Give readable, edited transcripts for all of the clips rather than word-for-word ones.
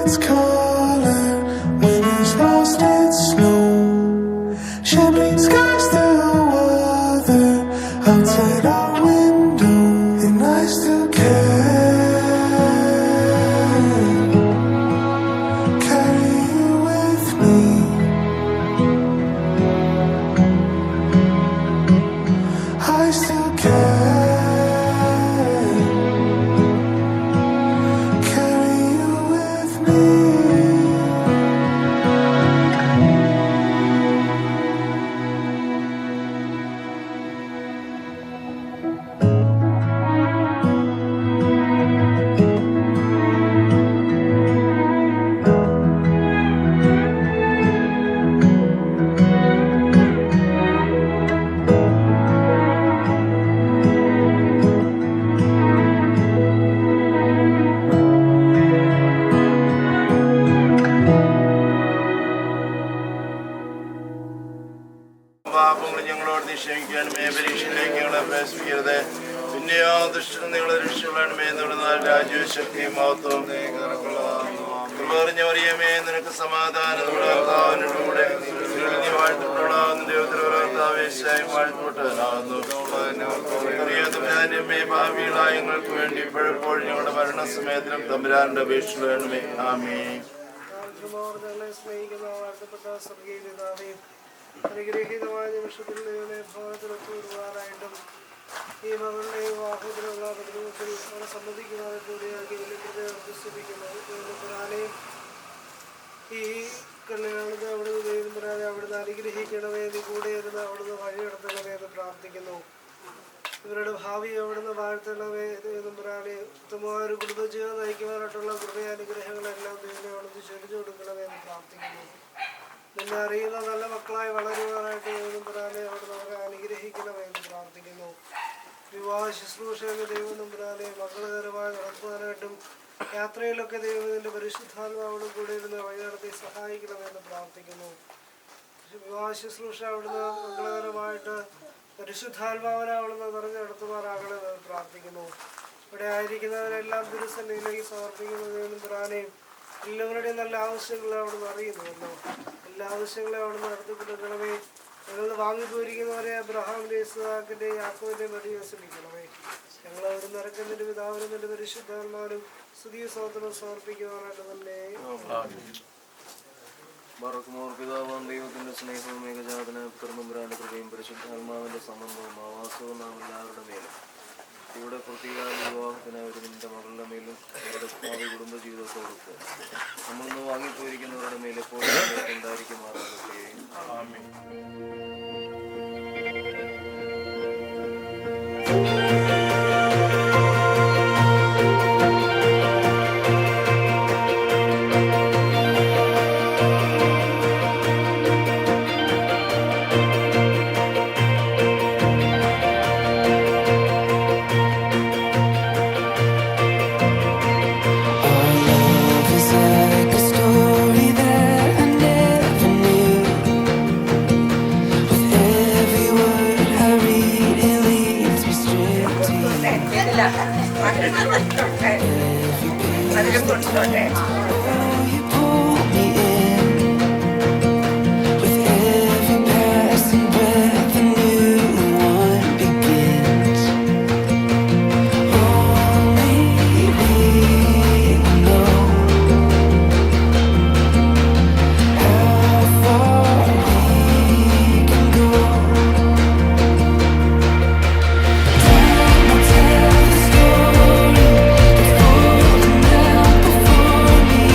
its color when it's lost its snow. Champagne skies through weather outside our window, and I still carry you with me. I still carry you with me. പാപങ്ങൾ ഞങ്ങളോട് നിക്ഷേപിക്കണമേ, പരീക്ഷയിലേക്ക് ഞങ്ങളെ പ്രവേശിപ്പിക്കരുത്, പിന്നെയോ ദുഷ്ടൻ നിങ്ങളെ രക്ഷിക്കണമേ എന്നുള്ള രാജ്യവും ശക്തിയും മഹത്വവും പറഞ്ഞറിയമേ. നിനക്ക് സമാധാനം നമ്മുടെ കർത്താവിനോട് കൂടെ വാഴ്ത്തപ്പെട്ടവരാകുന്നു. ഭാവികളായ ഞങ്ങൾക്ക് വേണ്ടി ഇപ്പോഴെപ്പോഴും ഞങ്ങളുടെ മരണസമയത്തിലും തമ്പുരാന്റെ അപേക്ഷ വേണമേ. ആമേൻ. അനുഗ്രഹീതമായ നിമിഷത്തിൽ ഭവനത്തിലൊത്തുവരുവാനായിട്ടും ഈ മകളുടെ വിവാഹത്തിലുള്ള പ്രതിരൂപത്തിൽ അവരെ സമ്മതിക്കുന്നവരെ കൂടിയാക്കി അഭ്യസിപ്പിക്കുന്നു. ഈ കല്യാണത്തെ അവിടുന്ന് ദൈവം പറയാതെ അവിടുന്ന് അനുഗ്രഹിക്കണമേ, നീ കൂടെ ഇരുന്ന് അവിടുന്ന് വഴിയെടുത്തണമേ എന്ന് പ്രാർത്ഥിക്കുന്നു. ഇവരുടെ ഭാവി അവിടുന്ന് വാഴ്ത്തണമേ എന്നും പറയാതെ ഉത്തമമായ ഒരു കുടുംബജീവിതം നയിക്കുവാനായിട്ടുള്ള കൃപയാനുഗ്രഹങ്ങളെല്ലാം ദൈവം അവിടുന്ന് ചൊരിഞ്ഞു കൊടുക്കണമേ എന്ന് പ്രാർത്ഥിക്കുന്നു. നിന്നെ അറിയുന്ന നല്ല മക്കളായി വളരുവാനായിട്ട് ദൈവം പറയാതെ അവിടുന്ന് അവരെ അനുഗ്രഹിക്കണമേ എന്ന് പ്രാർത്ഥിക്കുന്നു. വിവാഹ ശുശ്രൂഷയൊക്കെ ദൈവം നമ്പുരാനെ മംഗളകരമായി നടത്തുവാനായിട്ടും യാത്രയിലൊക്കെ ദൈവത്തിൻ്റെ പരിശുദ്ധാത്മാവോടും കൂടെ ഇരുന്ന് വഴി നടത്തി സഹായിക്കണമെന്ന് പ്രാർത്ഥിക്കുന്നു. വിവാഹ ശുശ്രൂഷ അവിടുന്ന് മംഗളകരമായിട്ട് പരിശുദ്ധാത്മാവിനെ അവിടുന്ന് നിറഞ്ഞു നടത്തുമാറാകണമെന്ന് പ്രാർത്ഥിക്കുന്നു. ഇവിടെ ആയിരിക്കുന്നവരെല്ലാം തിരുസന്നിധിയിലേക്ക് സമർപ്പിക്കുന്നതിനും പുരാനെയും എല്ലാവരുടെയും നല്ല ആവശ്യങ്ങളെ അവിടുന്ന് അറിയുന്നുവല്ലോ. എല്ലാ ആവശ്യങ്ങളെയും അവിടുന്ന് നടത്തിക്കൊടുക്കണമേ. ഞങ്ങൾ വാങ്ങിപ്പോയിരിക്കുന്നവരെ അബ്രഹാമിൻ്റെ ഇസ്ഹാക്കിൻ്റെ യാക്കോബിൻ്റെ വഴി വസിപ്പിക്കണമേ. ഞങ്ങൾ അവിടെ നിറക്കുന്നതിൻ്റെ പിതാവിനും എൻ്റെ പരിശുദ്ധാത്മാവിനും സ്തുതിയ സ്തോത്രം സമർപ്പിക്കുവാനായിട്ട് തന്നെ. ബറക്കുമോർ പിതാവാം ദൈവത്തിന്റെ സ്നേഹവും ഏകജാതന പുത്രനമ്പുരാന്റെ കൃപയും പരിശുദ്ധാത്മാവിന്റെ സംബന്ധവും ആവാസവും നാം എല്ലാവരുടെ മേലും ഇവിടെ പ്രത്യേക വിവാഹത്തിനായി ഒരു നിന്റെ മകളുടെ മേലും അവരുടെ ഭാവി കുടുംബ ജീവിതത്തോടൊത്ത് നമ്മളിന്ന് വാങ്ങിപ്പോയിരിക്കുന്നവരുടെ മേലെ എപ്പോഴും ഉണ്ടായിരിക്കുമാറാകട്ടെ. ആമേൻ. For me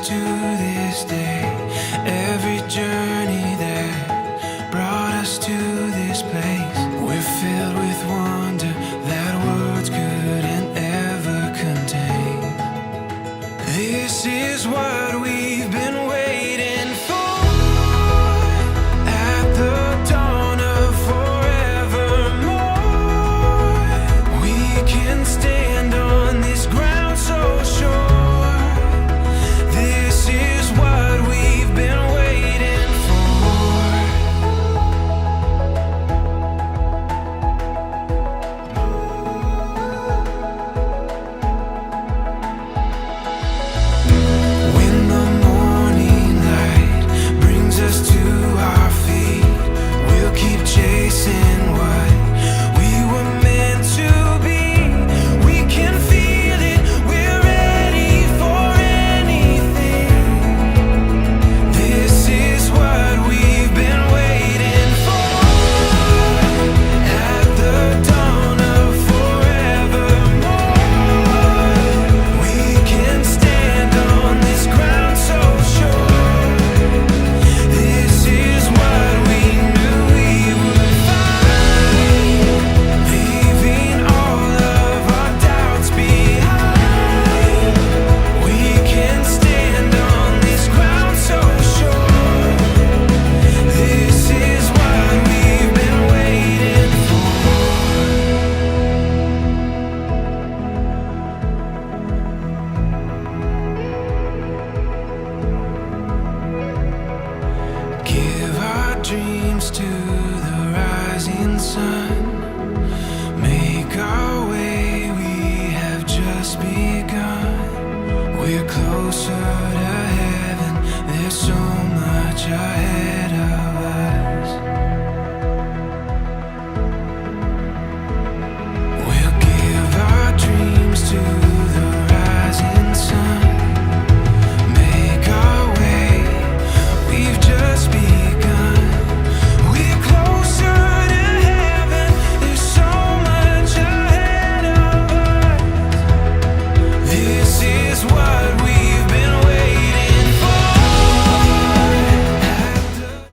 to this day. Every journey that brought us to this place, we're filled with wonder that words couldn't ever contain. This is what we've been waiting for. At the dawn of forevermore, we can stand on this ground so sure. This is what we've been waiting for. When the morning light brings us to our feet, we'll keep chasing what we were meant to be. We can feel it, we're ready for anything. This is what we've been waiting for. At the dawn of forevermore, we can stand on this ground so sure. This is what we knew we would find, leaving all of our doubts behind. We can stand on this ground so sure. This is what we've been waiting for. Give our dreams to the rising sun. Make our way, we have just begun. We're closer to heaven, there's so much ahead